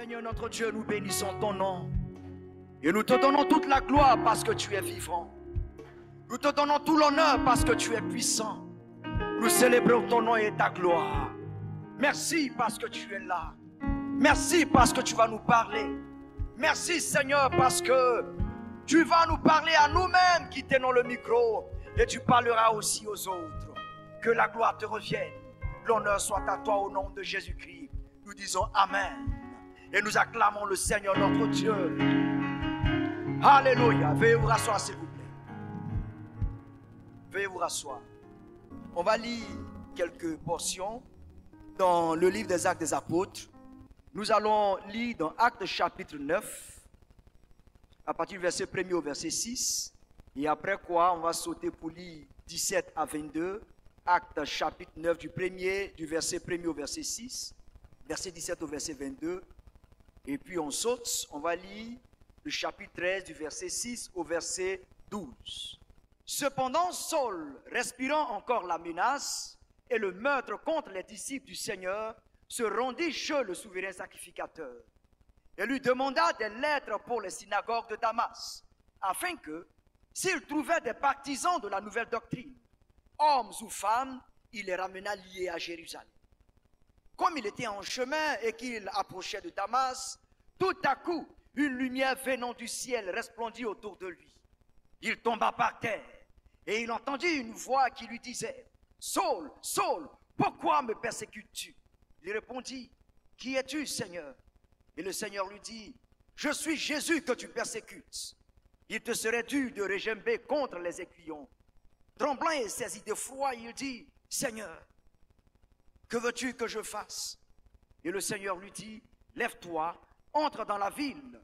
Seigneur notre Dieu, nous bénissons ton nom. Et nous te donnons toute la gloire parce que tu es vivant. Nous te donnons tout l'honneur parce que tu es puissant. Nous célébrons ton nom et ta gloire. Merci parce que tu es là. Merci parce que tu vas nous parler. Merci Seigneur parce que tu vas nous parler à nous-mêmes qui tenons le micro. Et tu parleras aussi aux autres. Que la gloire te revienne. L'honneur soit à toi au nom de Jésus-Christ. Nous disons Amen. Et nous acclamons le Seigneur notre Dieu. Alléluia. Veuillez vous rasseoir s'il vous plaît. Veuillez vous rasseoir. On va lire quelques portions dans le livre des Actes des Apôtres. Nous allons lire dans Actes chapitre 9, à partir du verset 1er au verset 6. Et après quoi, on va sauter pour lire 17 à 22. Actes chapitre 9 du verset 1er au verset 6. Verset 17 au verset 22. Et puis on saute, on va lire le chapitre 13 du verset 6 au verset 12. Cependant, Saul, respirant encore la menace et le meurtre contre les disciples du Seigneur, se rendit chez le souverain sacrificateur et lui demanda des lettres pour les synagogues de Damas, afin que, s'il trouvait des partisans de la nouvelle doctrine, hommes ou femmes, il les ramena liés à Jérusalem. Comme il était en chemin et qu'il approchait de Damas, tout à coup, une lumière venant du ciel resplendit autour de lui. Il tomba par terre et il entendit une voix qui lui disait « Saul, Saul, pourquoi me persécutes-tu » Il répondit « Qui es-tu, Seigneur » Et le Seigneur lui dit « Je suis Jésus que tu persécutes. Il te serait dû de régember contre les aiguillons. » Tremblant et saisi de froid, il dit « Seigneur, que veux-tu que je fasse ?» Et le Seigneur lui dit « Lève-toi, entre dans la ville,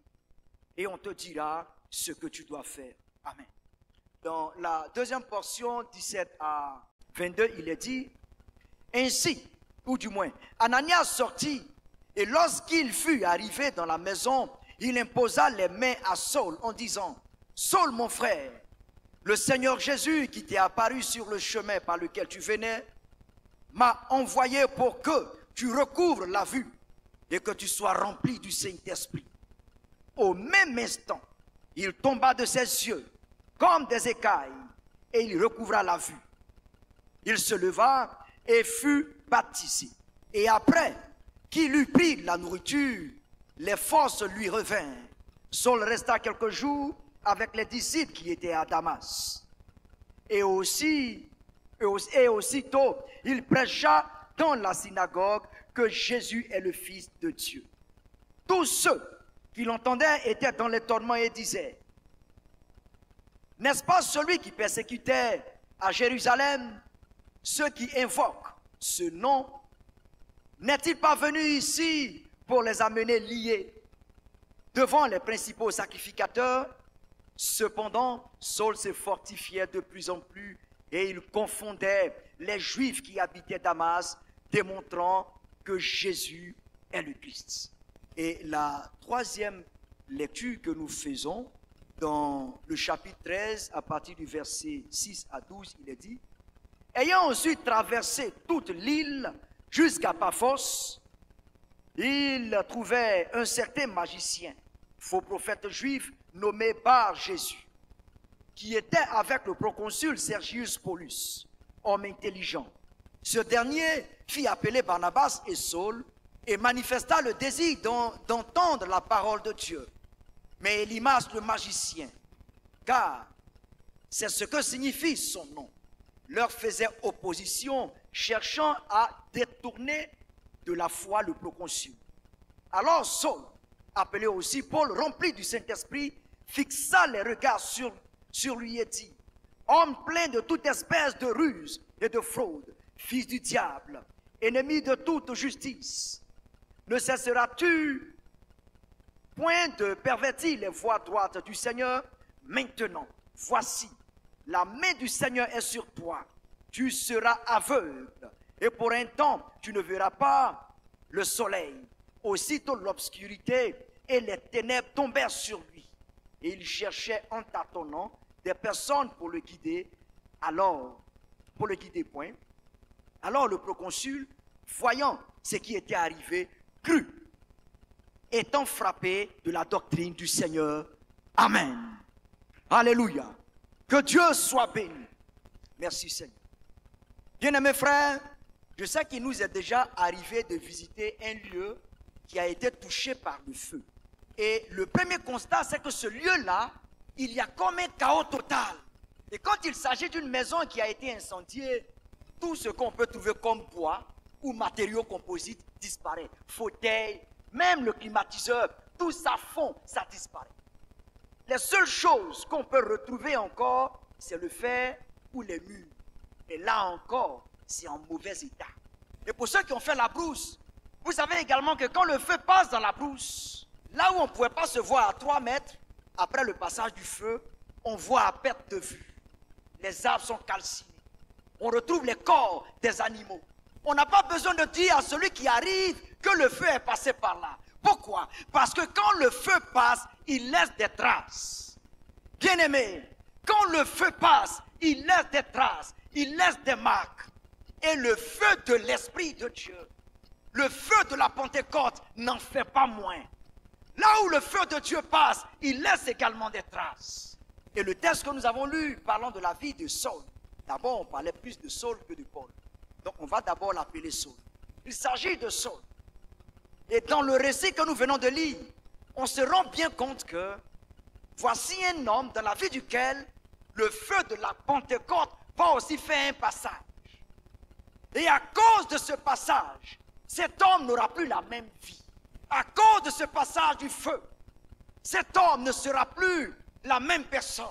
et on te dira ce que tu dois faire. » Amen. Dans la deuxième portion, 17 à 22, il est dit « Ainsi, ou du moins, Ananias sortit, et lorsqu'il fut arrivé dans la maison, il imposa les mains à Saul en disant « Saul, mon frère, le Seigneur Jésus qui t'est apparu sur le chemin par lequel tu venais, m'a envoyé pour que tu recouvres la vue et que tu sois rempli du Saint-Esprit. » Au même instant, il tomba de ses yeux comme des écailles et il recouvra la vue. Il se leva et fut baptisé. Et après qu'il eut pris la nourriture, les forces lui revinrent. Saul resta quelques jours avec les disciples qui étaient à Damas. Et aussitôt, il prêcha dans la synagogue que Jésus est le Fils de Dieu. Tous ceux qui l'entendaient étaient dans les tourments et disaient « N'est-ce pas celui qui persécutait à Jérusalem ceux qui invoquent ce nom? N'est-il pas venu ici pour les amener liés devant les principaux sacrificateurs ?» Cependant, Saul se fortifiait de plus en plus et il confondait les Juifs qui habitaient Damas, démontrant que Jésus est le Christ. Et la troisième lecture que nous faisons, dans le chapitre 13, à partir du verset 6 à 12, il est dit « Ayant ensuite traversé toute l'île jusqu'à Paphos, il trouvait un certain magicien, faux prophète juif, nommé Bar Jésus, qui était avec le proconsul Sergius Paulus, homme intelligent. Ce dernier fit appeler Barnabas et Saul et manifesta le désir d'entendre la parole de Dieu. Mais Élymas le magicien, car c'est ce que signifie son nom, leur faisait opposition, cherchant à détourner de la foi le proconsul. Alors Saul, appelé aussi Paul, rempli du Saint-Esprit, fixa les regards sur lui et dit « Homme plein de toute espèce de ruse et de fraude, fils du diable, ennemi de toute justice, ne cesseras-tu point de pervertir les voies droites du Seigneur? Maintenant, voici, la main du Seigneur est sur toi, tu seras aveugle, et pour un temps, tu ne verras pas le soleil. » Aussitôt l'obscurité et les ténèbres tombèrent sur lui. Et il cherchait en tâtonnant des personnes pour le guider. Alors le proconsul, voyant ce qui était arrivé, crut. étant frappés de la doctrine du Seigneur. Amen. Alléluia. Que Dieu soit béni. Merci Seigneur. Bien-aimés frères, je sais qu'il nous est déjà arrivé de visiter un lieu qui a été touché par le feu. Et le premier constat, c'est que ce lieu-là, il y a comme un chaos total. Et quand il s'agit d'une maison qui a été incendiée, tout ce qu'on peut trouver comme bois ou matériaux composites disparaît. Fauteuils, même le climatiseur, tout ça fond, ça disparaît. Les seules choses qu'on peut retrouver encore, c'est le fer ou les murs. Et là encore, c'est en mauvais état. Et pour ceux qui ont fait la brousse, vous savez également que quand le feu passe dans la brousse, là où on ne pouvait pas se voir à 3 mètres, après le passage du feu, on voit à perte de vue. Les arbres sont calcinés. On retrouve les corps des animaux. On n'a pas besoin de dire à celui qui arrive que le feu est passé par là. Pourquoi? Parce que quand le feu passe, il laisse des traces. Bien-aimés, quand le feu passe, il laisse des traces, il laisse des marques. Et le feu de l'Esprit de Dieu, le feu de la Pentecôte n'en fait pas moins. Là où le feu de Dieu passe, il laisse également des traces. Et le texte que nous avons lu parlant de la vie de Saul, d'abord on parlait plus de Saul que de Paul. Donc on va d'abord l'appeler Saul. Il s'agit de Saul. Et dans le récit que nous venons de lire, on se rend bien compte que voici un homme dans la vie duquel le feu de la Pentecôte va aussi faire un passage. Et à cause de ce passage, cet homme n'aura plus la même vie. À cause de ce passage du feu, cet homme ne sera plus la même personne.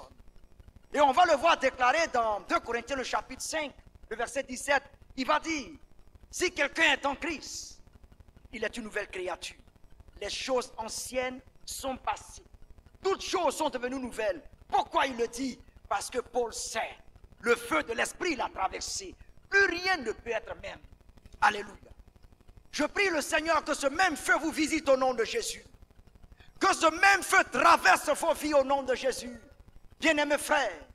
Et on va le voir déclarer dans 2 Corinthiens le chapitre 5, le verset 17. Il va dire, si quelqu'un est en Christ, il est une nouvelle créature. Les choses anciennes sont passées. Toutes choses sont devenues nouvelles. Pourquoi il le dit? Parce que Paul sait, le feu de l'Esprit l'a traversé. Plus rien ne peut être même. Alléluia. Je prie le Seigneur que ce même feu vous visite au nom de Jésus. Que ce même feu traverse vos vies au nom de Jésus. Bien-aimés frères,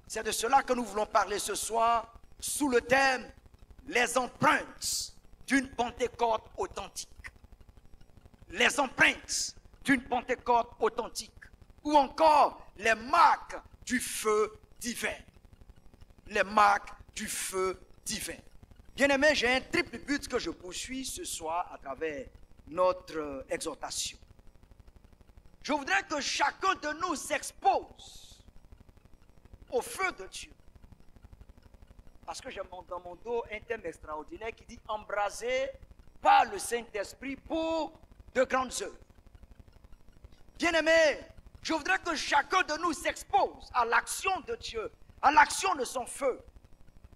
c'est de cela que nous voulons parler ce soir sous le thème « Les empreintes d'une Pentecôte authentique ». Les empreintes d'une Pentecôte authentique. Ou encore les marques du feu divin. Les marques du feu divin. Bien-aimés, j'ai un triple but que je poursuis ce soir à travers notre exhortation. Je voudrais que chacun de nous s'expose au feu de Dieu. Parce que j'ai dans mon dos un thème extraordinaire qui dit « Embrasé par le Saint-Esprit pour de grandes œuvres ». Bien-aimés, je voudrais que chacun de nous s'expose à l'action de Dieu, à l'action de son feu,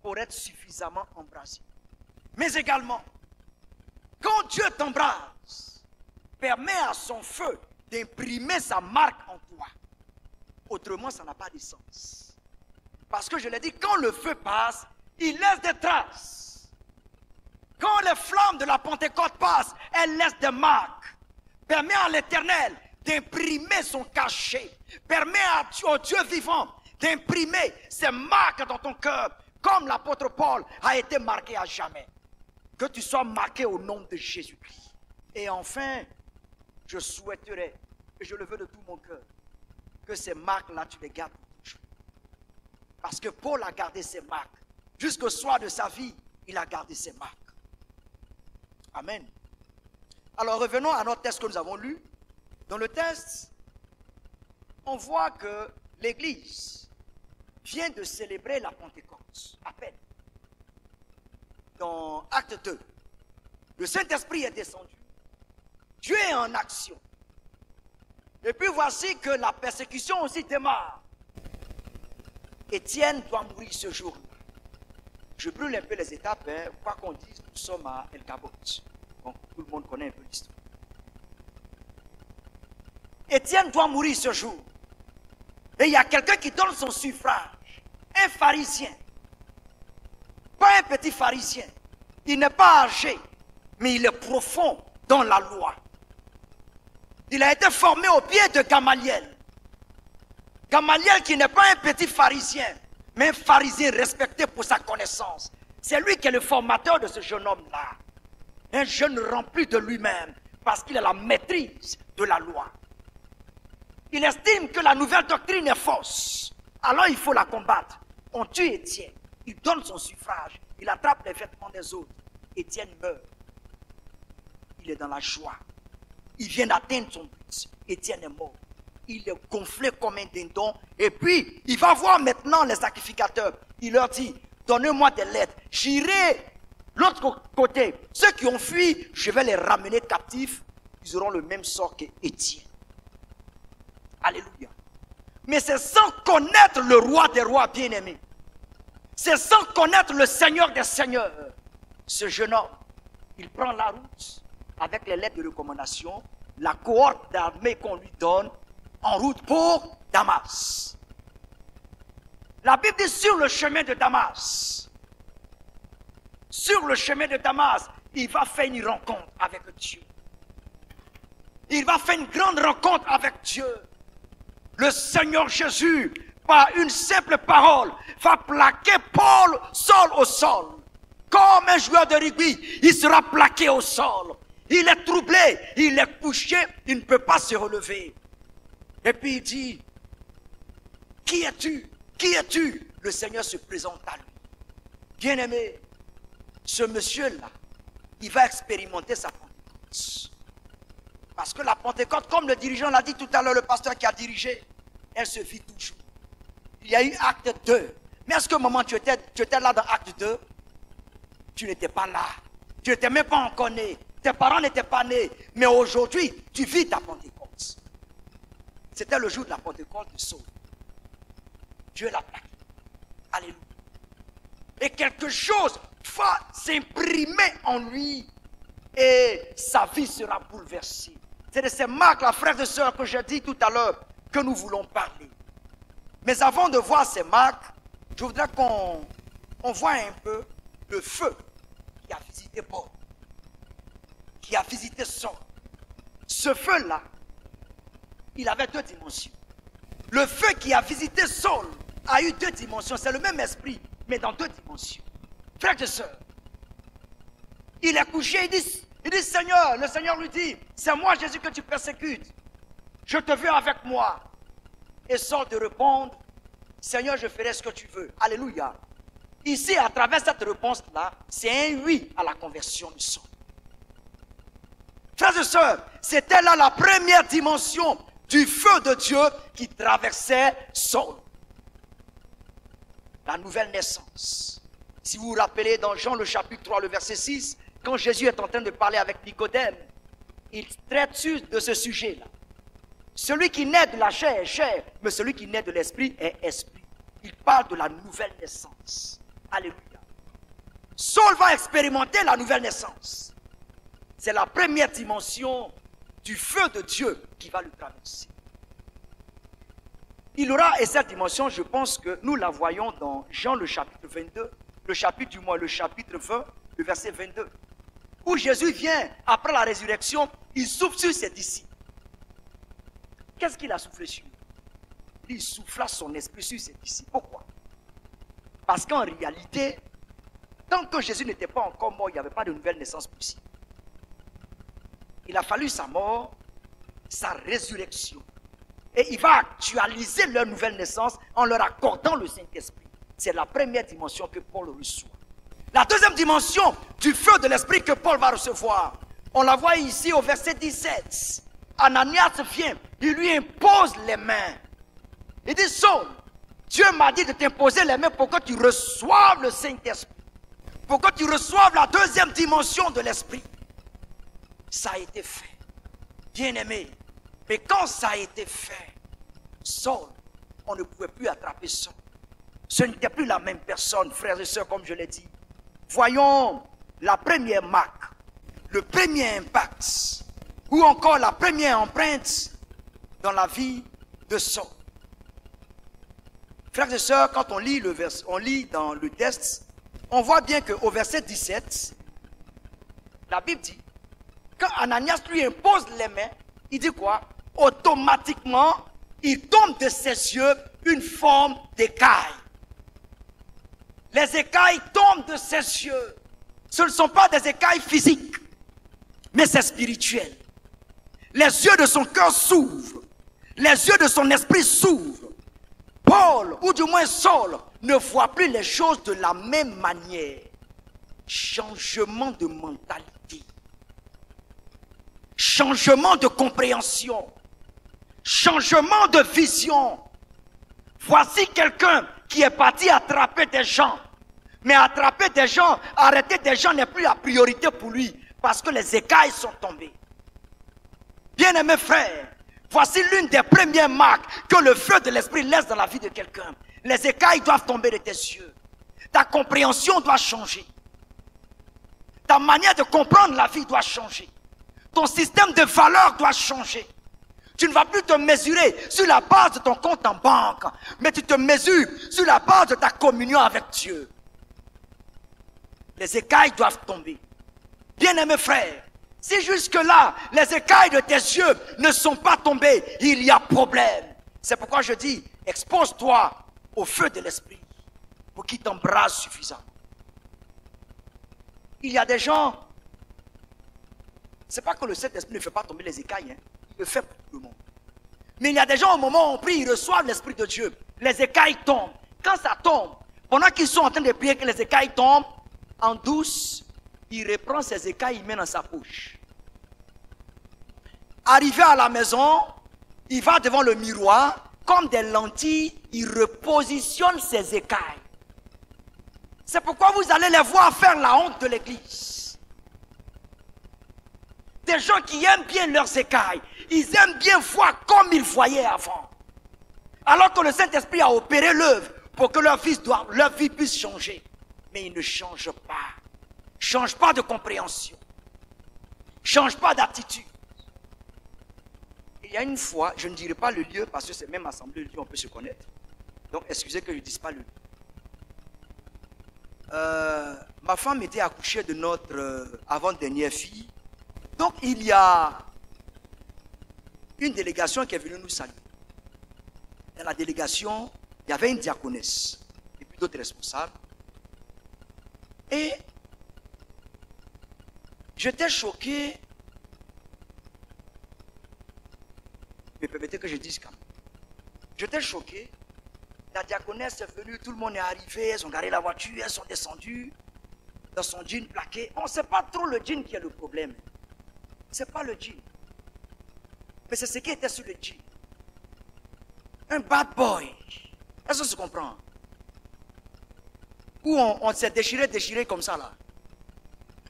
pour être suffisamment embrasé. Mais également, quand Dieu t'embrase, permet à son feu d'imprimer sa marque en toi. Autrement, ça n'a pas de sens. Parce que je l'ai dit, quand le feu passe, il laisse des traces. Quand les flammes de la Pentecôte passent, elles laissent des marques. Permet à l'Éternel d'imprimer son cachet. Permet au Dieu vivant d'imprimer ses marques dans ton cœur, comme l'apôtre Paul a été marqué à jamais. Que tu sois marqué au nom de Jésus-Christ. Et enfin, je souhaiterais, et je le veux de tout mon cœur, que ces marques-là, tu les gardes toujours. Parce que Paul a gardé ses marques. Jusqu'au soir de sa vie, il a gardé ses marques. Amen. Alors revenons à notre texte que nous avons lu. Dans le texte, on voit que l'Église vient de célébrer la Pentecôte, à peine. Dans Acte 2, le Saint-Esprit est descendu. Dieu est en action. Et puis voici que la persécution aussi démarre. Étienne doit mourir ce jour-là. Je brûle un peu les étapes, hein. Quoi qu'on dise, nous sommes à El Kabot. Bon, tout le monde connaît un peu l'histoire. Étienne doit mourir ce jour. Et il y a quelqu'un qui donne son suffrage. Un pharisien. Pas un petit pharisien. Il n'est pas âgé, mais il est profond dans la loi. Il a été formé au pied de Gamaliel. Gamaliel qui n'est pas un petit pharisien, mais un pharisien respecté pour sa connaissance. C'est lui qui est le formateur de ce jeune homme-là. Un jeune rempli de lui-même, parce qu'il a la maîtrise de la loi. Il estime que la nouvelle doctrine est fausse. Alors il faut la combattre. On tue Étienne. Il donne son suffrage. Il attrape les vêtements des autres. Étienne meurt. Il est dans la joie. Il vient d'atteindre son but. Étienne est mort. Il est gonflé comme un dindon. Et puis, il va voir maintenant les sacrificateurs. Il leur dit, donnez-moi des lettres. J'irai l'autre côté. Ceux qui ont fui, je vais les ramener captifs. Ils auront le même sort qu'Étienne. Alléluia. Mais c'est sans connaître le roi des rois bien-aimés. C'est sans connaître le Seigneur des seigneurs. Ce jeune homme, il prend la route avec les lettres de recommandation, la cohorte d'armée qu'on lui donne, en route pour Damas. La Bible dit sur le chemin de Damas. Sur le chemin de Damas, il va faire une rencontre avec Dieu. Il va faire une grande rencontre avec Dieu. Le Seigneur Jésus, par une simple parole, va plaquer Paul sol au sol. Comme un joueur de rugby, il sera plaqué au sol. Il est troublé, il est couché, il ne peut pas se relever. Et puis il dit, qui es-tu? Qui es-tu? Le Seigneur se présente à lui. Bien-aimé, ce monsieur-là, il va expérimenter sa Pentecôte. Parce que la Pentecôte, comme le dirigeant l'a dit tout à l'heure, le pasteur qui a dirigé, elle se vit toujours. Il y a eu acte 2. Mais est-ce que au moment où tu étais là dans acte 2? Tu n'étais pas là. Tu n'étais même pas encore né. Tes parents n'étaient pas nés. Mais aujourd'hui, tu vis ta Pentecôte. C'était le jour de la Pentecôte de Saul. Dieu l'a plaqué. Alléluia. Et quelque chose va s'imprimer en lui. Et sa vie sera bouleversée. C'est de ces marques-là, frères et sœurs, que j'ai dit tout à l'heure, que nous voulons parler. Mais avant de voir ces marques, je voudrais qu'on voit un peu le feu qui a visité Paul, qui a visité Saul. Ce feu-là, il avait deux dimensions. Le feu qui a visité Saul a eu deux dimensions. C'est le même esprit, mais dans deux dimensions. Frères et sœurs, il est couché, il dit Seigneur, le Seigneur lui dit, c'est moi Jésus que tu persécutes. Je te veux avec moi. Et Saul de répondre, Seigneur, je ferai ce que tu veux. Alléluia. Ici, à travers cette réponse-là, c'est un oui à la conversion de Saul. Frères et sœurs, c'était là la première dimension du feu de Dieu qui traversait Saul. La nouvelle naissance. Si vous vous rappelez dans Jean le chapitre 3, le verset 6, quand Jésus est en train de parler avec Nicodème, il traite de ce sujet-là. Celui qui naît de la chair est chair, mais celui qui naît de l'esprit est esprit. Il parle de la nouvelle naissance. Alléluia. Saul va expérimenter la nouvelle naissance. C'est la première dimension du feu de Dieu qui va le traverser. Il aura, et cette dimension, je pense que nous la voyons dans Jean le chapitre 22, le chapitre 20, le verset 22, où Jésus vient, après la résurrection, il souffle sur ses disciples. Qu'est-ce qu'il a soufflé sur eux? Il souffla son esprit sur ses disciples. Pourquoi? Parce qu'en réalité, tant que Jésus n'était pas encore mort, il n'y avait pas de nouvelle naissance possible. Il a fallu sa mort, sa résurrection. Et il va actualiser leur nouvelle naissance en leur accordant le Saint-Esprit. C'est la première dimension que Paul reçoit. La deuxième dimension du feu de l'Esprit que Paul va recevoir, on la voit ici au verset 17. Ananias vient, il lui impose les mains. Il dit, Saul, Dieu m'a dit de t'imposer les mains pour que tu reçoives le Saint-Esprit. Pour que tu reçoives la deuxième dimension de l'Esprit. Ça a été fait. Bien-aimé. Mais quand ça a été fait, Saul, on ne pouvait plus attraper Saul. Ce n'était plus la même personne, frères et sœurs, comme je l'ai dit. Voyons la première marque, le premier impact, ou encore la première empreinte dans la vie de Saul. Frères et sœurs, quand on lit dans le texte, on voit bien qu'au verset 17, la Bible dit, quand Ananias lui impose les mains, il dit quoi? Automatiquement, il tombe de ses yeux une forme d'écaille. Les écailles tombent de ses yeux. Ce ne sont pas des écailles physiques, mais c'est spirituel. Les yeux de son cœur s'ouvrent. Les yeux de son esprit s'ouvrent. Paul, ou du moins Saul, ne voit plus les choses de la même manière. Changement de mentalité. Changement de compréhension. Changement de vision. Voici quelqu'un qui est parti attraper des gens. Mais attraper des gens, arrêter des gens n'est plus la priorité pour lui. Parce que les écailles sont tombées. Bien-aimés frères, voici l'une des premières marques que le feu de l'esprit laisse dans la vie de quelqu'un. Les écailles doivent tomber de tes yeux. Ta compréhension doit changer. Ta manière de comprendre la vie doit changer. Ton système de valeurs doit changer. Tu ne vas plus te mesurer sur la base de ton compte en banque, mais tu te mesures sur la base de ta communion avec Dieu. Les écailles doivent tomber. Bien-aimés frères, si jusque-là, les écailles de tes yeux ne sont pas tombées, il y a problème. C'est pourquoi je dis, expose-toi au feu de l'esprit pour qu'il t'embrasse suffisamment. Il y a des gens, c'est pas que le Saint-Esprit ne fait pas tomber les écailles, hein. Il le fait pour tout le monde. Mais il y a des gens, au moment où on prie, ils reçoivent l'Esprit de Dieu. Les écailles tombent. Quand ça tombe, pendant qu'ils sont en train de prier que les écailles tombent, en douce, il reprend ses écailles, il met dans sa poche. Arrivé à la maison, il va devant le miroir, comme des lentilles, il repositionne ses écailles. C'est pourquoi vous allez les voir faire la honte de l'église. Des gens qui aiment bien leurs écailles, ils aiment bien voir comme ils voyaient avant. Alors que le Saint-Esprit a opéré l'œuvre pour que leur vie puisse changer. Mais ils ne changent pas. Change pas de compréhension. Change pas d'attitude. Il y a une fois, je ne dirai pas le lieu parce que c'est même assemblée de Dieu, on peut se connaître. Donc excusez que je ne dise pas le lieu. Ma femme était accouchée de notre avant-dernière fille. Donc il y a une délégation qui est venue nous saluer. Dans la délégation, il y avait une diaconesse et puis d'autres responsables. Et j'étais choqué. Mais permettez que je dise quand même. J'étais choqué. La diaconesse est venue, tout le monde est arrivé, elles ont garé la voiture, elles sont descendues dans son jean plaqué. On ne sait pas trop le jean qui est le problème. Ce n'est pas le jean. Mais c'est ce qui était sur le jean. Un bad boy. Est-ce que tu comprends? Où on s'est déchiré comme ça là.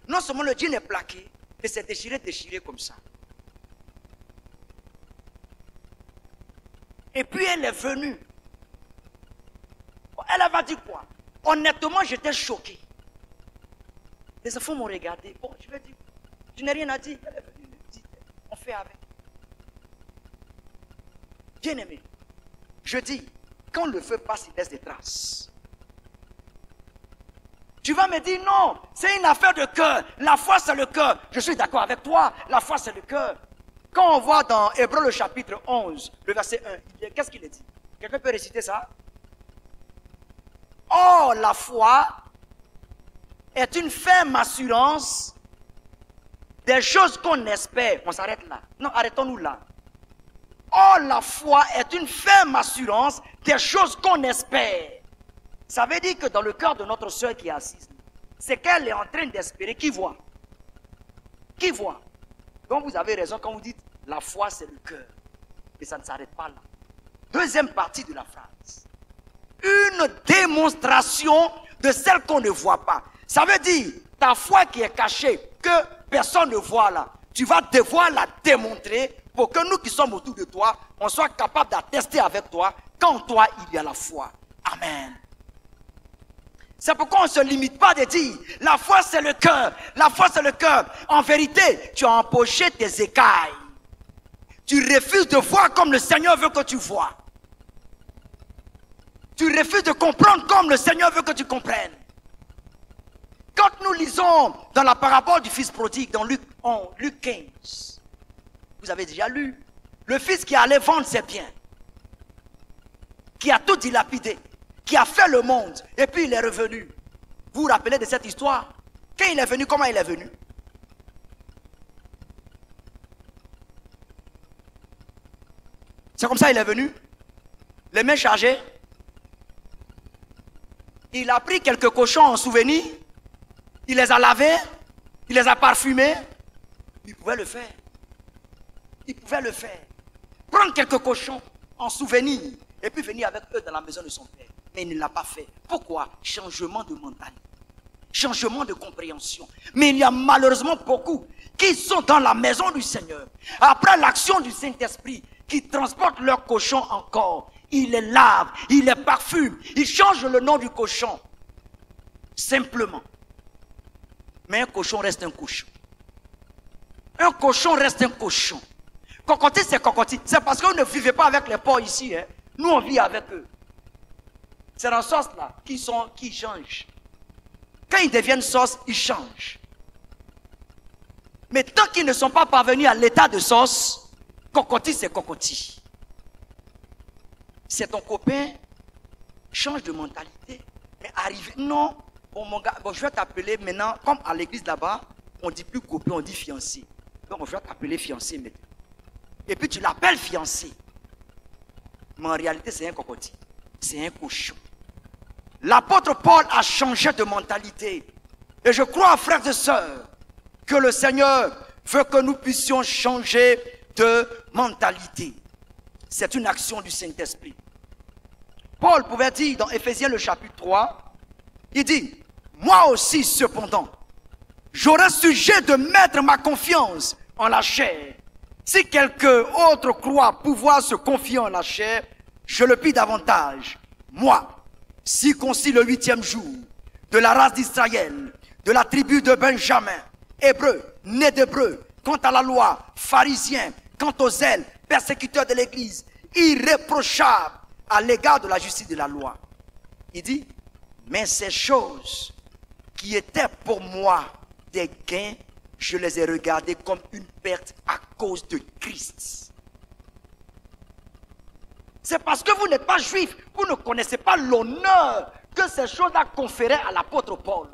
Non seulement le jean est plaqué, mais c'est déchiré comme ça. Et puis elle est venue. Elle va dire quoi? Honnêtement, j'étais choqué. Les enfants m'ont regardé. Bon, je vais dire, je n'ai rien à dire. Elle est venue, on fait avec. Bien aimé, je dis, quand le feu passe, il laisse des traces. Tu vas me dire, non, c'est une affaire de cœur. La foi, c'est le cœur. Je suis d'accord avec toi. La foi, c'est le cœur. Quand on voit dans Hébreux le chapitre 11, le verset 1, qu'est-ce qu'il est dit? Quelqu'un peut réciter ça? Or, la foi est une ferme assurance des choses qu'on espère. On s'arrête là. Non, arrêtons-nous là. Or, la foi est une ferme assurance des choses qu'on espère. Ça veut dire que dans le cœur de notre soeur qui est assise, c'est qu'elle est en train d'espérer. Qui voit? Qui voit? Donc vous avez raison quand vous dites la foi c'est le cœur. Mais ça ne s'arrête pas là. Deuxième partie de la phrase. Une démonstration de celle qu'on ne voit pas. Ça veut dire ta foi qui est cachée, que personne ne voit là. Tu vas devoir la démontrer pour que nous qui sommes autour de toi, on soit capable d'attester avec toi qu'en toi il y a la foi. Amen. C'est pourquoi on ne se limite pas de dire, la foi c'est le cœur, la foi c'est le cœur. En vérité, tu as empoché tes écailles. Tu refuses de voir comme le Seigneur veut que tu vois. Tu refuses de comprendre comme le Seigneur veut que tu comprennes. Quand nous lisons dans la parabole du fils prodigue, dans Luc 15, vous avez déjà lu, le fils qui allait vendre ses biens, qui a tout dilapidé, qui a fait le monde, et puis il est revenu. Vous vous rappelez de cette histoire? Quand il est venu, comment il est venu? C'est comme ça qu'il est venu. Les mains chargées. Il a pris quelques cochons en souvenir. Il les a lavés. Il les a parfumés. Il pouvait le faire. Il pouvait le faire. Prendre quelques cochons en souvenir. Et puis venir avec eux dans la maison de son père. Mais il ne l'a pas fait. Pourquoi? Changement de mentalité. Changement de compréhension. Mais il y a malheureusement beaucoup qui sont dans la maison du Seigneur. Après l'action du Saint-Esprit, qui transportent leurs cochons encore. Ils les lavent, ils les parfument, ils changent le nom du cochon. Simplement. Mais un cochon reste un cochon. Un cochon reste un cochon. Cocotier, c'est cocotier. C'est parce que vous ne vivez pas avec les porcs ici. Hein. Nous, on vit avec eux. C'est dans sauce là qui changent. Quand ils deviennent sauce, ils changent. Mais tant qu'ils ne sont pas parvenus à l'état de sauce, cocotier, c'est cocotier. C'est ton copain, change de mentalité. Mais arrive, non, bon, mon gars, bon, je vais t'appeler maintenant, comme à l'église là-bas, on ne dit plus copain, on dit fiancé. Donc je vais t'appeler fiancé maintenant. Et puis tu l'appelles fiancé. Mais en réalité, c'est un cocotier. C'est un cochon. L'apôtre Paul a changé de mentalité. Et je crois, frères et sœurs, que le Seigneur veut que nous puissions changer de mentalité. C'est une action du Saint-Esprit. Paul pouvait dire dans Éphésiens le chapitre 3, il dit, moi aussi cependant, j'aurais sujet de mettre ma confiance en la chair. Si quelqu'un autre croit pouvoir se confier en la chair, je le prie davantage. Moi, circoncis le 8e jour, de la race d'Israël, de la tribu de Benjamin, hébreu, né d'hébreu, quant à la loi, pharisien, quant aux zèles, persécuteur de l'Église, irréprochable à l'égard de la justice de la loi. Il dit, mais ces choses qui étaient pour moi des gains, je les ai regardées comme une perte à cause de Christ. C'est parce que vous n'êtes pas juif, vous ne connaissez pas l'honneur que ces choses-là conféraient à l'apôtre Paul.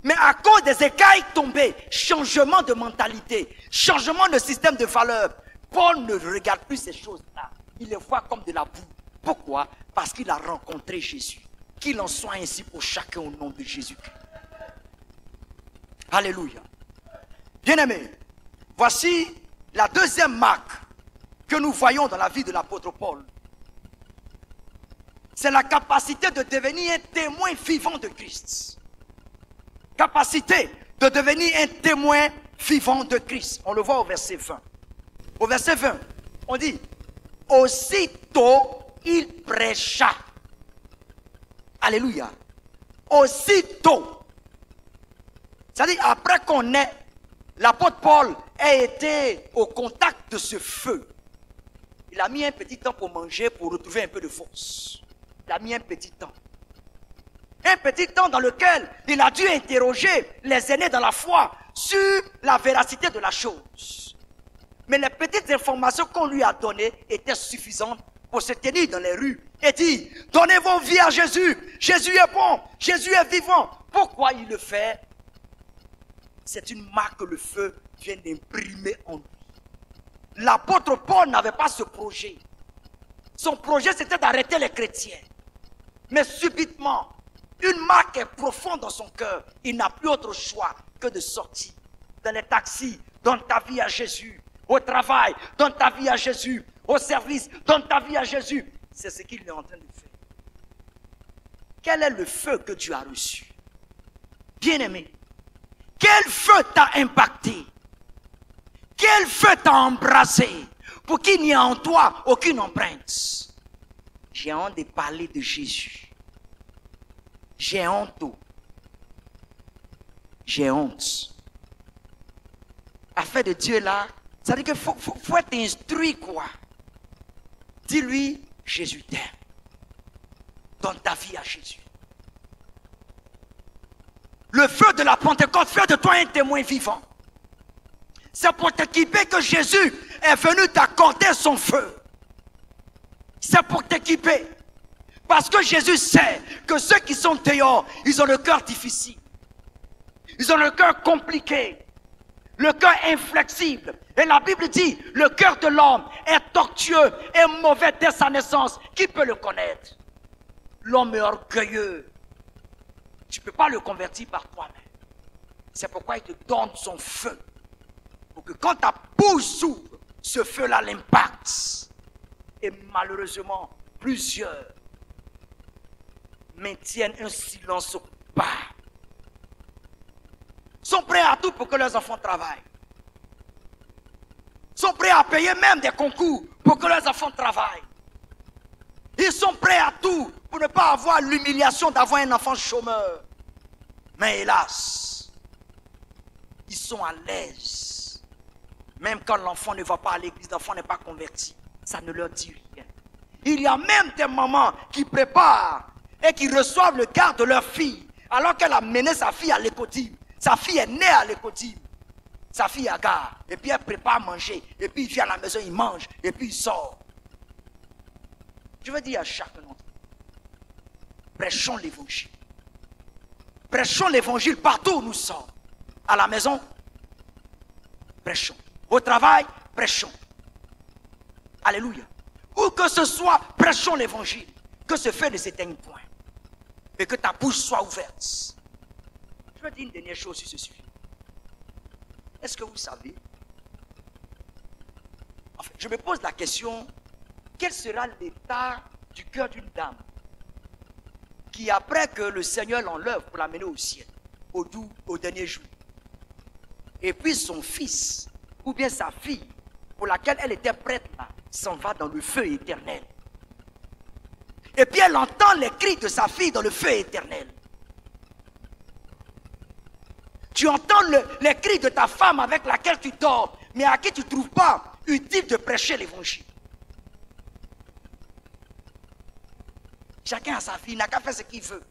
Mais à cause des écailles tombées, changement de mentalité, changement de système de valeurs, Paul ne regarde plus ces choses-là. Il les voit comme de la boue. Pourquoi? Parce qu'il a rencontré Jésus. Qu'il en soit ainsi pour chacun au nom de Jésus-Christ. Alléluia. Bien-aimés, voici la deuxième marque que nous voyons dans la vie de l'apôtre Paul. C'est la capacité de devenir un témoin vivant de Christ. Capacité de devenir un témoin vivant de Christ. On le voit au verset 20. Au verset 20, on dit, aussitôt il prêcha. Alléluia. Aussitôt. C'est-à-dire, après qu'on ait, l'apôtre Paul ait été au contact de ce feu, il a mis un petit temps pour manger, pour retrouver un peu de force. Il a mis un petit temps. Un petit temps dans lequel il a dû interroger les aînés dans la foi sur la véracité de la chose. Mais les petites informations qu'on lui a données étaient suffisantes pour se tenir dans les rues et dire, donnez vos vies à Jésus. Jésus est bon, Jésus est vivant. Pourquoi il le fait? C'est une marque que le feu vient d'imprimer en lui. L'apôtre Paul n'avait pas ce projet. Son projet, c'était d'arrêter les chrétiens. Mais subitement, une marque est profonde dans son cœur. Il n'a plus autre choix que de sortir dans les taxis, donne ta vie à Jésus. Au travail, donne ta vie à Jésus. Au service, donne ta vie à Jésus. C'est ce qu'il est en train de faire. Quel est le feu que tu as reçu? Bien-aimé, quel feu t'a impacté? Quel feu t'a embrasé pour qu'il n'y ait en toi aucune empreinte? J'ai honte de parler de Jésus. J'ai honte. J'ai honte. Affaire de Dieu là, ça veut dire qu'il faut être instruit quoi. Dis-lui, Jésus t'aime. Donne ta vie à Jésus. Le feu de la Pentecôte fait de toi un témoin vivant. C'est pour t'équiper que Jésus est venu t'accorder son feu. C'est pour t'équiper. Parce que Jésus sait que ceux qui sont dehors, ils ont le cœur difficile. Ils ont le cœur compliqué. Le cœur inflexible. Et la Bible dit, le cœur de l'homme est tortueux et mauvais dès sa naissance. Qui peut le connaître? L'homme est orgueilleux. Tu ne peux pas le convertir par toi-même. C'est pourquoi il te donne son feu. Pour que quand ta bouche s'ouvre, ce feu-là l'impacte. Et malheureusement, plusieurs maintiennent un silence bas. Sont prêts à tout pour que leurs enfants travaillent. Sont prêts à payer même des concours pour que leurs enfants travaillent. Ils sont prêts à tout pour ne pas avoir l'humiliation d'avoir un enfant chômeur. Mais hélas, ils sont à l'aise. Même quand l'enfant ne va pas à l'église, l'enfant n'est pas converti. Ça ne leur dit rien. Il y a même des mamans qui préparent et qui reçoivent le garde de leur fille alors qu'elle a mené sa fille à l'écotime. Sa fille est née à l'écotime. Sa fille à gare. Et puis elle prépare à manger. Et puis il vient à la maison, il mange. Et puis il sort. Je veux dire à chacun d'entre nous, prêchons l'évangile. Prêchons l'évangile partout où nous sommes. À la maison, prêchons. Au travail, prêchons. Alléluia. Où que ce soit, prêchons l'évangile. Que ce feu ne s'éteigne point. Et que ta bouche soit ouverte. Je veux dire une dernière chose sur ce sujet. Est-ce que vous savez? Enfin, je me pose la question, quel sera l'état du cœur d'une dame qui, après que le Seigneur l'enlève pour l'amener au ciel, au dernier jour, et puis son fils, ou bien sa fille, pour laquelle elle était prête là, s'en va dans le feu éternel. Et puis elle entend les cris de sa fille dans le feu éternel. Tu entends les cris de ta femme avec laquelle tu dors, mais à qui tu ne trouves pas utile de prêcher l'évangile. Chacun a sa vie, il n'a qu'à faire ce qu'il veut.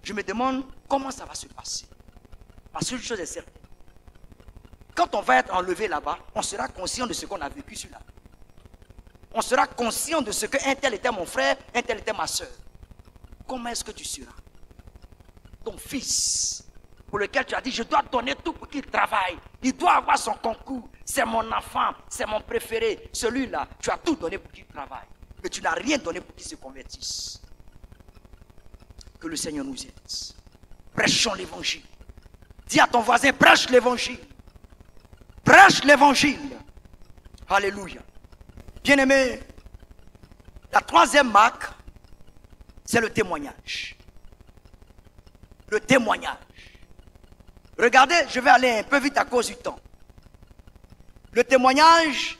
Je me demande comment ça va se passer. Parce qu'une chose est certaine. Quand on va être enlevé là-bas, on sera conscient de ce qu'on a vécu sur là. On sera conscient de ce qu'un tel était mon frère, un tel était ma soeur. Comment est-ce que tu seras? Ton fils, pour lequel tu as dit, je dois donner tout pour qu'il travaille. Il doit avoir son concours. C'est mon enfant, c'est mon préféré. Celui-là, tu as tout donné pour qu'il travaille. Mais tu n'as rien donné pour qu'il se convertisse. Que le Seigneur nous aide. Prêchons l'évangile. Dis à ton voisin, prêche l'évangile. Prêche l'évangile. Alléluia. Bien-aimé, la troisième marque, c'est le témoignage. Le témoignage. Regardez, je vais aller un peu vite à cause du temps. Le témoignage,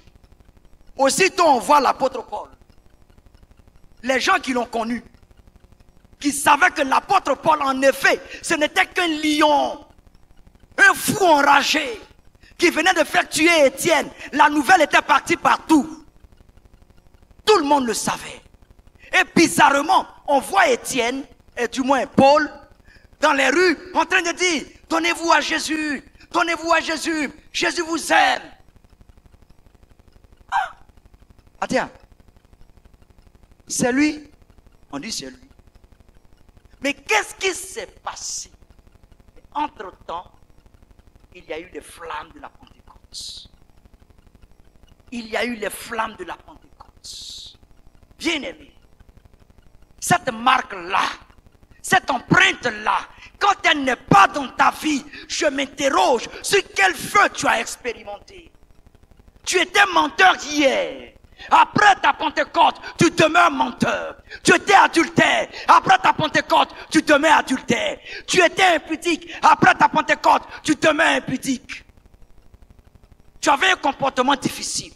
aussitôt on voit l'apôtre Paul. Les gens qui l'ont connu, qui savaient que l'apôtre Paul, en effet, ce n'était qu'un lion, un fou enragé, qui venait de faire tuer Étienne. La nouvelle était partie partout. Tout le monde le savait. Et bizarrement, on voit Étienne, et du moins Paul, dans les rues, en train de dire, donnez-vous à Jésus, Jésus vous aime. Ah tiens, c'est lui? On dit c'est lui. Mais qu'est-ce qui s'est passé? Entre-temps, il y a eu les flammes de la Pentecôte. Il y a eu les flammes de la Pentecôte. Bien-aimé, cette marque-là, cette empreinte-là, quand elle n'est pas dans ta vie, je m'interroge sur quel feu tu as expérimenté. Tu étais menteur hier. Après ta Pentecôte, tu demeures menteur. Tu étais adultère. Après ta Pentecôte, tu demeures adultère. Tu étais impudique. Après ta Pentecôte, tu demeures impudique. Tu avais un comportement difficile.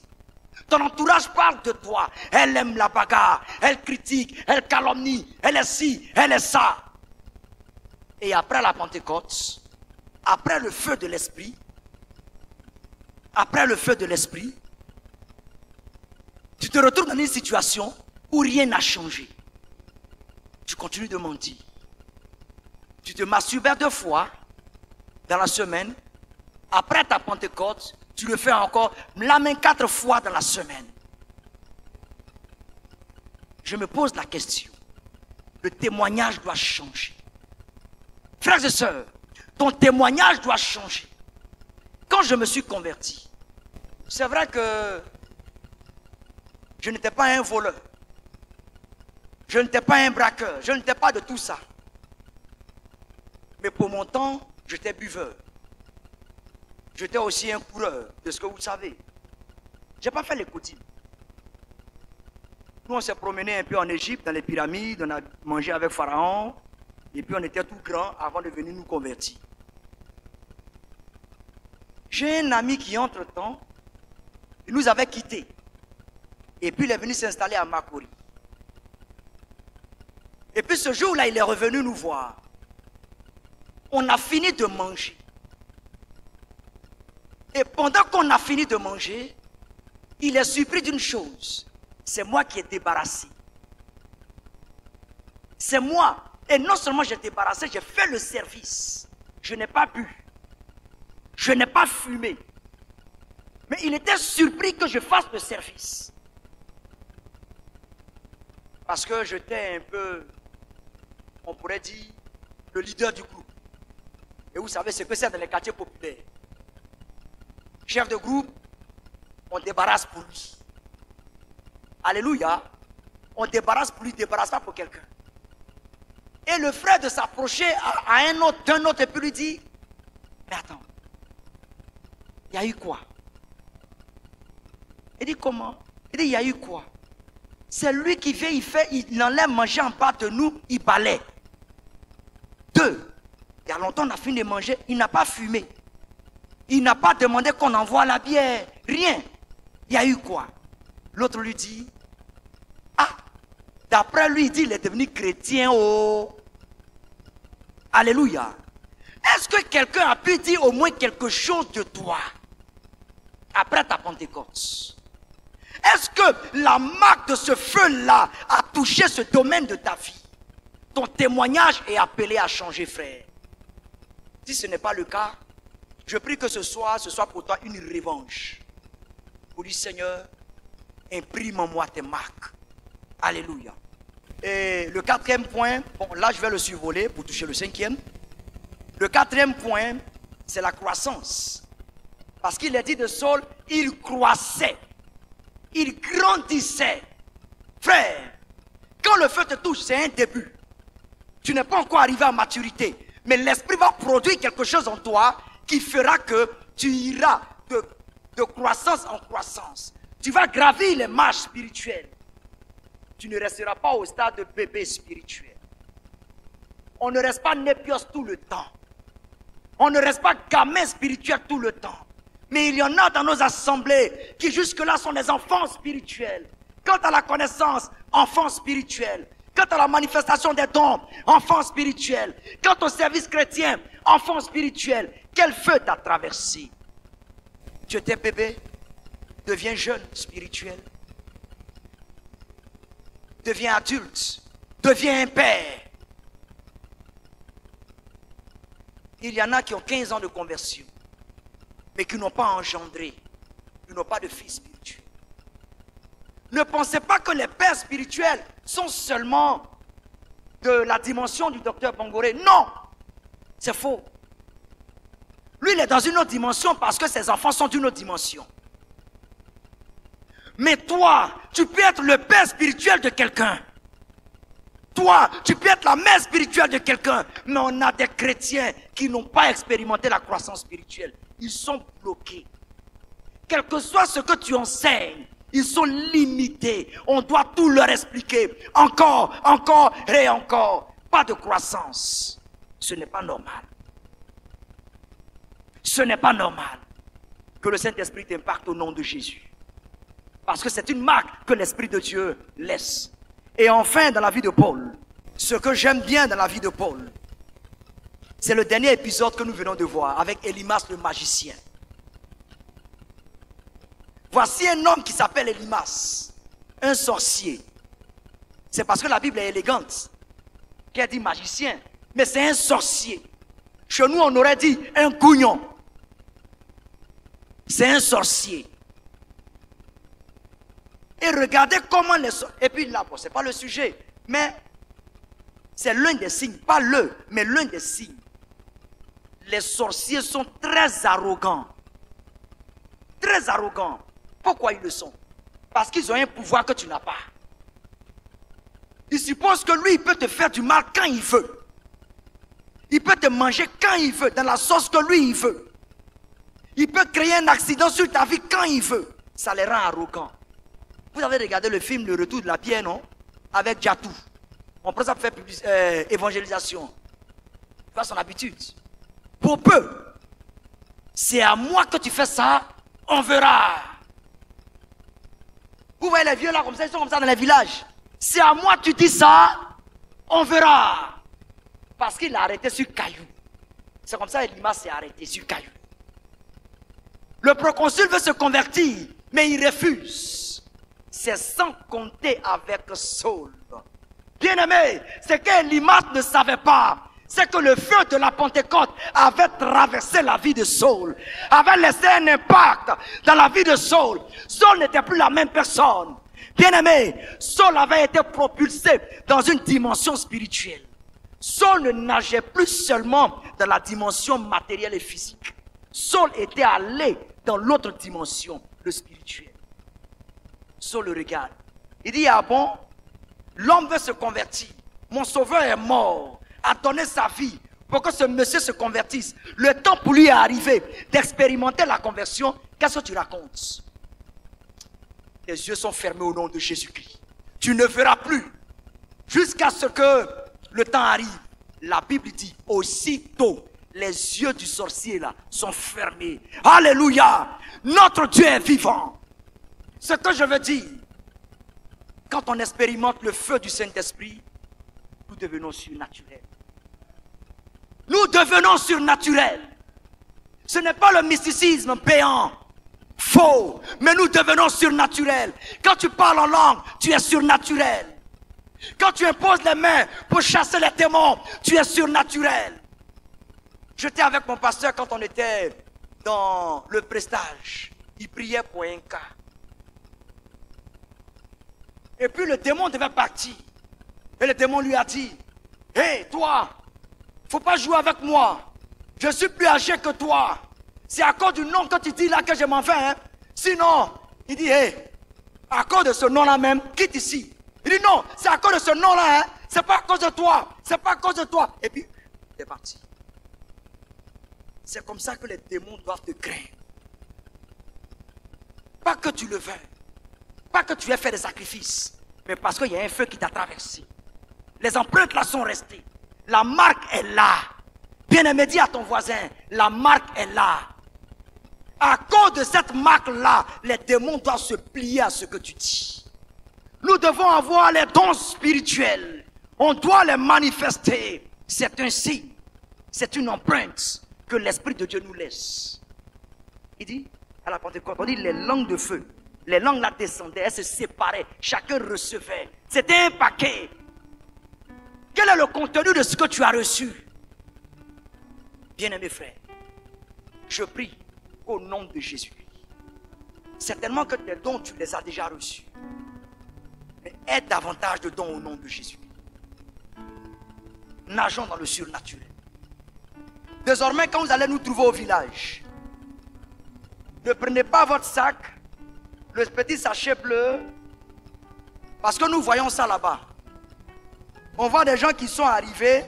Ton entourage parle de toi. Elle aime la bagarre. Elle critique. Elle calomnie. Elle est ci. Elle est ça. Et après la Pentecôte, après le feu de l'Esprit, tu te retrouves dans une situation où rien n'a changé. Tu continues de mentir. Tu te masturbes 2 fois dans la semaine. Après ta Pentecôte, tu le fais encore la même 4 fois dans la semaine. Je me pose la question. Le témoignage doit changer. Frères et sœurs, ton témoignage doit changer. quand je me suis converti, c'est vrai que je n'étais pas un voleur. Je n'étais pas un braqueur. Je n'étais pas de tout ça. Mais pour mon temps, j'étais buveur. J'étais aussi un coureur, de ce que vous savez. Je n'ai pas fait les coutumes. Nous, on s'est promené un peu en Égypte, dans les pyramides, on a mangé avec Pharaon, et puis on était tout grand avant de venir nous convertir. J'ai un ami qui, entre-temps, il nous avait quittés. Et puis il est venu s'installer à Makori. Et puis ce jour-là, il est revenu nous voir. On a fini de manger. Et pendant qu'on a fini de manger, il est surpris d'une chose. C'est moi qui ai débarrassé. C'est moi. Et non seulement j'ai débarrassé, j'ai fait le service. Je n'ai pas bu. Je n'ai pas fumé. Mais il était surpris que je fasse le service. Parce que j'étais un peu, on pourrait dire, le leader du groupe. Et vous savez ce que c'est dans les quartiers populaires. Chef de groupe, on débarrasse pour lui. Alléluia. On débarrasse pour lui, débarrasse pas pour quelqu'un. Et le frère de s'approcher à un autre, d'un autre, et puis lui dit, mais attends, il y a eu quoi? Il dit comment? Il dit, il y a eu quoi? C'est lui qui vient, il enlève manger en bas de nous, il balaie. 2, il y a longtemps on a fini de manger, il n'a pas fumé. Il n'a pas demandé qu'on envoie la bière, rien. Il y a eu quoi? L'autre lui dit, ah, d'après lui, il dit, il est devenu chrétien, oh. Alléluia. Est-ce que quelqu'un a pu dire au moins quelque chose de toi après ta Pentecôte? Est-ce que la marque de ce feu-là a touché ce domaine de ta vie? Ton témoignage est appelé à changer, frère. Si ce n'est pas le cas, je prie que ce soit pour toi une revanche. Pour dire, Seigneur, imprime en moi tes marques. Alléluia. Et le 4e point, bon là je vais le survoler pour toucher le 5e. Le 4e point, c'est la croissance. Parce qu'il est dit de Saul, il croissait. Il grandissait. Frère, quand le feu te touche, c'est un début. Tu n'es pas encore arrivé à maturité. Mais l'Esprit va produire quelque chose en toi qui fera que tu iras de croissance en croissance. Tu vas gravir les marches spirituelles. Tu ne resteras pas au stade de bébé spirituel. On ne reste pas népios tout le temps. On ne reste pas gamin spirituel tout le temps. Mais il y en a dans nos assemblées qui jusque-là sont des enfants spirituels. Quant à la connaissance, enfants spirituels. Quant à la manifestation des dons, enfants spirituels. Quant au service chrétien, enfants spirituels. Quel feu t'a traversé? Tu étais bébé, deviens jeune spirituel. Deviens adulte, deviens un père. Il y en a qui ont 15 ans de conversion, mais qui n'ont pas engendré, qui n'ont pas de fils spirituels. Ne pensez pas que les pères spirituels sont seulement de la dimension du docteur Bongoré. Non, c'est faux. Lui, il est dans une autre dimension parce que ses enfants sont d'une autre dimension. Mais toi, tu peux être le père spirituel de quelqu'un. Toi, tu peux être la mère spirituelle de quelqu'un. Mais on a des chrétiens qui n'ont pas expérimenté la croissance spirituelle. Ils sont bloqués. Quel que soit ce que tu enseignes, ils sont limités. On doit tout leur expliquer. Encore, encore et encore. Pas de croissance. Ce n'est pas normal. Ce n'est pas normal que le Saint-Esprit t'impacte au nom de Jésus. Parce que c'est une marque que l'Esprit de Dieu laisse. Et enfin, dans la vie de Paul, ce que j'aime bien dans la vie de Paul, c'est le dernier épisode que nous venons de voir avec Élymas le magicien. Voici un homme qui s'appelle Élymas, un sorcier. C'est parce que la Bible est élégante qu'elle dit magicien, mais c'est un sorcier. Chez nous, on aurait dit un cougnon. C'est un sorcier. Et regardez comment les sorciers... Et puis là, bon, ce n'est pas le sujet, mais c'est l'un des signes, pas le, mais l'un des signes. Les sorciers sont très arrogants. très arrogants. Pourquoi ils le sont? Parce qu'ils ont un pouvoir que tu n'as pas. Ils supposent que lui, il peut te faire du mal quand il veut. Il peut te manger quand il veut, dans la sauce que lui, il veut. Il peut créer un accident sur ta vie quand il veut. Ça les rend arrogants. Vous avez regardé le film Le Retour de la Pierre, non? Avec Djatou. On prend ça pour faire évangélisation. Tu vois son habitude. Pour peu. C'est à moi que tu fais ça, on verra. Vous voyez les vieux là comme ça, ils sont comme ça dans les villages. C'est à moi que tu dis ça, on verra. Parce qu'il a arrêté sur Caillou. C'est comme ça Elimas s'est arrêté sur Caillou. Le proconsul veut se convertir, mais il refuse. C'est sans compter avec Saul. Bien-aimé, ce qu'Elimas ne savait pas, c'est que le feu de la Pentecôte avait traversé la vie de Saul, avait laissé un impact dans la vie de Saul. Saul n'était plus la même personne. Bien-aimé, Saul avait été propulsé dans une dimension spirituelle. Saul ne nageait plus seulement dans la dimension matérielle et physique. Saul était allé dans l'autre dimension, le spirituel. Saul le regarde. Il dit, ah bon, l'homme veut se convertir. Mon sauveur est mort, a donné sa vie pour que ce monsieur se convertisse. Le temps pour lui est arrivé d'expérimenter la conversion. Qu'est-ce que tu racontes? Tes yeux sont fermés au nom de Jésus-Christ. Tu ne verras plus jusqu'à ce que le temps arrive. La Bible dit, aussitôt, les yeux du sorcier là sont fermés. Alléluia! Notre Dieu est vivant. Ce que je veux dire, quand on expérimente le feu du Saint-Esprit, nous devenons surnaturels. Nous devenons surnaturels. Ce n'est pas le mysticisme béant, faux, mais nous devenons surnaturels. Quand tu parles en langue, tu es surnaturel. Quand tu imposes les mains pour chasser les démons, tu es surnaturel. J'étais avec mon pasteur quand on était dans le prestage. Il priait pour un cas. Et puis le démon devait partir. Et le démon lui a dit, hé, toi, faut pas jouer avec moi. Je suis plus âgé que toi. C'est à cause du nom que tu dis là que je m'en vais. Hein? Sinon, il dit, hé, à cause de ce nom-là même, quitte ici. Il dit, non, c'est à cause de ce nom-là. Hein? C'est pas à cause de toi. C'est pas à cause de toi. Et puis, il est parti. C'est comme ça que les démons doivent te craindre. Pas que tu le veuilles. Pas que tu aies fait des sacrifices. Mais parce qu'il y a un feu qui t'a traversé. Les empreintes là sont restées. La marque est là. Bien-aimé, dis à ton voisin, la marque est là. À cause de cette marque-là, les démons doivent se plier à ce que tu dis. Nous devons avoir les dons spirituels. On doit les manifester. C'est un signe. C'est une empreinte que l'Esprit de Dieu nous laisse. Il dit, à la Pentecôte, on dit les langues de feu. Les langues là descendaient, elles se séparaient. Chacun recevait. C'était un paquet. Quel est le contenu de ce que tu as reçu? Bien-aimé frère, je prie au nom de Jésus-Christ. Certainement que tes dons, tu les as déjà reçus. Mais aie davantage de dons au nom de Jésus-Christ. Nageons dans le surnaturel. Désormais, quand vous allez nous trouver au village, ne prenez pas votre sac, le petit sachet bleu, parce que nous voyons ça là-bas. On voit des gens qui sont arrivés,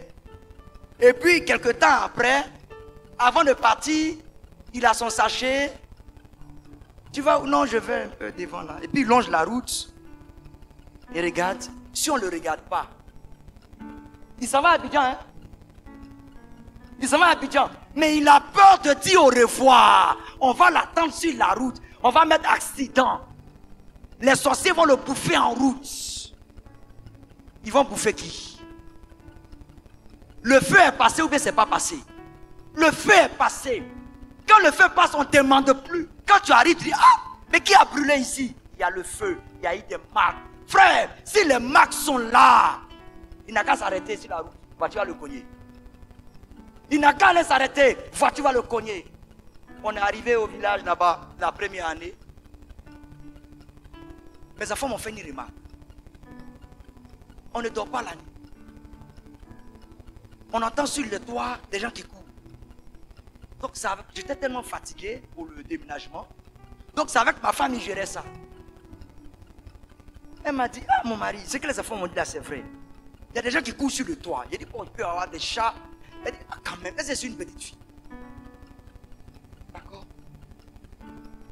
et puis quelque temps après, avant de partir, il a son sachet. Tu vas, non, je vais un peu devant là. Et puis il longe la route, et regarde. Si on ne le regarde pas, il s'en va à Abidjan, hein? Il s'en va à Abidjan. Mais il a peur de dire au revoir. On va l'attendre sur la route. On va mettre accident. Les sorciers vont le bouffer en route. Ils vont bouffer qui? Le feu est passé ou bien c'est pas passé? Le feu est passé. Quand le feu passe, on ne te demande plus. Quand tu arrives, tu dis, ah, mais qui a brûlé ici? Il y a le feu, il y a eu des marques. Frère, si les marques sont là, il n'a qu'à s'arrêter sur la route. Voiture va le cogner. Il n'a qu'à aller s'arrêter. Voiture va le cogner. On est arrivé au village là-bas, la première année. Mes enfants m'ont fait une remarque. On ne dort pas la nuit. On entend sur le toit des gens qui courent. Donc j'étais tellement fatigué pour le déménagement. Donc c'est avec ma femme, il gérait ça. Elle m'a dit, ah mon mari, ce que les enfants m'ont dit là, c'est vrai. Il y a des gens qui courent sur le toit. Il a dit, bon, il peut y avoir des chats. Elle dit, ah quand même, est-ce que c'est une petite fille? D'accord.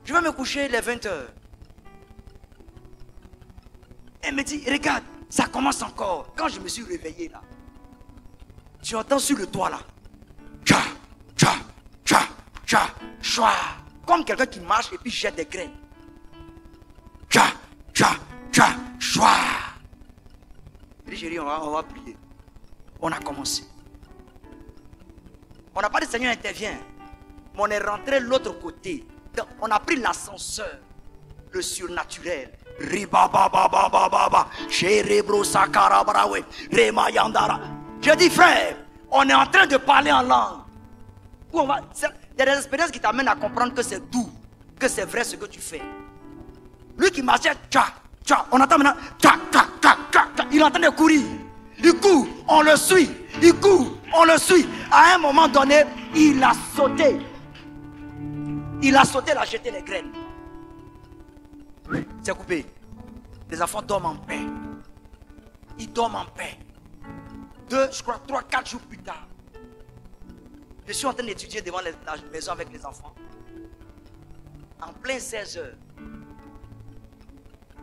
Je vais me coucher les 20h. Elle me dit, regarde, ça commence encore. Quand je me suis réveillé là, tu entends sur le toit là. Tcha, tcha, tcha, tcha, chouah. Comme quelqu'un qui marche et puis jette des graines. Tcha, tcha, tcha, chouah. Je dis, chérie, on va prier. On a commencé. On n'a pas dit, Seigneur, intervient. Mais on est rentré de l'autre côté. Donc, on a pris l'ascenseur, le surnaturel. Je dis, frère, on est en train de parler en langue. Il y a des expériences qui t'amènent à comprendre que c'est doux, que c'est vrai ce que tu fais. Lui qui marchait, tcha, tcha, on entend maintenant, tcha, tcha, tcha, tcha, tcha. Il est en train de courir. Il court, on le suit. Il court, on le suit. À un moment donné, il a sauté. Il a sauté, il a jeté les graines. C'est coupé. Les enfants dorment en paix. Ils dorment en paix. 2, je crois, 3, 4 jours plus tard, je suis en train d'étudier devant la maison avec les enfants. En plein 16 heures,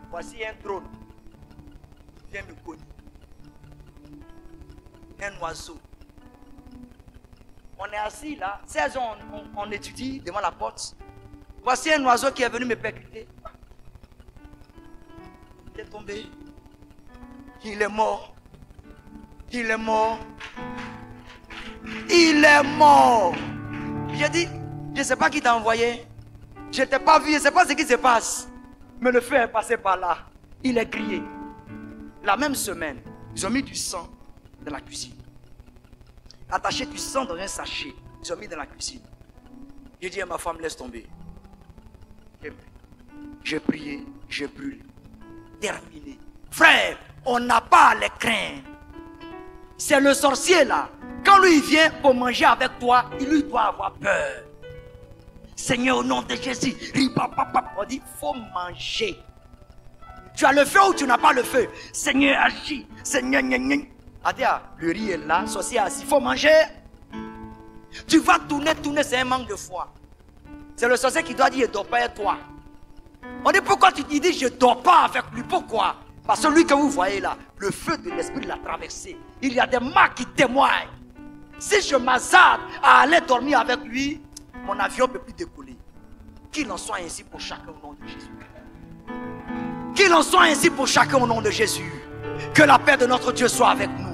voici un drone qui vient me cogner. Un oiseau. On est assis là, 16 heures, on étudie devant la porte. Voici un oiseau qui est venu me percuter. Il est tombé. Il est mort. Il est mort. Il est mort. J'ai dit, je ne sais pas qui t'a envoyé. Je ne t'ai pas vu, je ne sais pas ce qui se passe. Mais le feu est passé par là. Il est grillé. La même semaine, ils ont mis du sang dans la cuisine. Attaché du sang dans un sachet. Ils ont mis dans la cuisine. J'ai dit à ma femme, laisse tomber. J'ai prié, j'ai brûlé. Terminé. Frère, on n'a pas à les craindre. C'est le sorcier là. Quand lui vient pour manger avec toi, il lui doit avoir peur. Seigneur, au nom de Jésus, on dit, il faut manger. Tu as le feu ou tu n'as pas le feu? Seigneur, agis. Seigneur, Adia, le riz est là, sorcier assis, il faut manger. Tu vas tourner, c'est un manque de foi. C'est le sorcier qui doit dire, je ne dors pas avec toi. On dit, pourquoi tu dis, je ne dors pas avec lui? Pourquoi? Parce que lui que vous voyez là, le feu de l'esprit l'a traversé. Il y a des marques qui témoignent. Si je m'hasarde à aller dormir avec lui, mon avion ne peut plus décoller. Qu'il en soit ainsi pour chacun au nom de Jésus. Qu'il en soit ainsi pour chacun au nom de Jésus. Que la paix de notre Dieu soit avec nous.